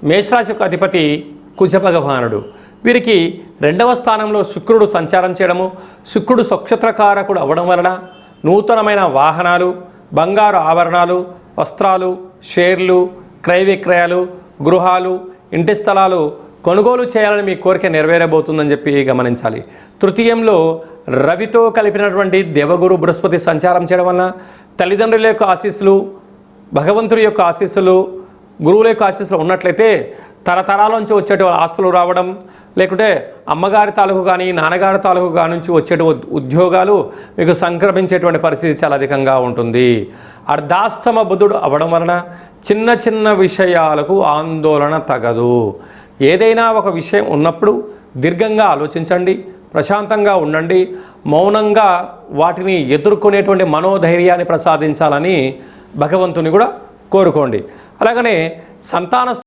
మేషరాశి యొక్క అధిపతి కుజ భగవానుడు. వీరికి 2వ స్థానంలో శుక్రుడు సంచారం చేయడము, శుక్రుడు స్వక్షత్రకారకుడు అవ్వడం వలన నూతనమైన వాహనాలు, బంగారు ఆభరణాలు, వస్త్రాలు, షేర్లు, క్రయ విక్రయాలు, గృహాలు, ఇంటి స్థలాలు కొనుగోలు చేయాలని మీ కోరిక నెరవేరబోతుందని చెప్పి గమనించాలి. తృతీయంలో రవితో కలిపినటువంటి దేవగురు బృహస్పతి సంచారం చేయడం వలన తల్లిదండ్రుల యొక్క ఆశీస్సులు, భగవంతుడి యొక్క ఆశీస్సులు, గురువుల యొక్క ఆశీస్సులు ఉన్నట్లయితే తరతరాల నుంచి వచ్చేట ఆస్తులు రావడం, లేకుంటే అమ్మగారి తాలూకు కానీ నాన్నగారి తాలూకు కానీ నుంచి వచ్చేట ఉద్యోగాలు మీకు సంక్రమించేటువంటి పరిస్థితి చాలా అధికంగా ఉంటుంది. అర్ధాస్తమ బుధుడు అవ్వడం వలన చిన్న చిన్న విషయాలకు ఆందోళన తగదు. ఏదైనా ఒక విషయం ఉన్నప్పుడు దీర్ఘంగా ఆలోచించండి, ప్రశాంతంగా ఉండండి, మౌనంగా వాటిని ఎదుర్కొనేటువంటి మనోధైర్యాన్ని ప్రసాదించాలని భగవంతుని కూడా కోరుకోండి. అలాగనే సంతాన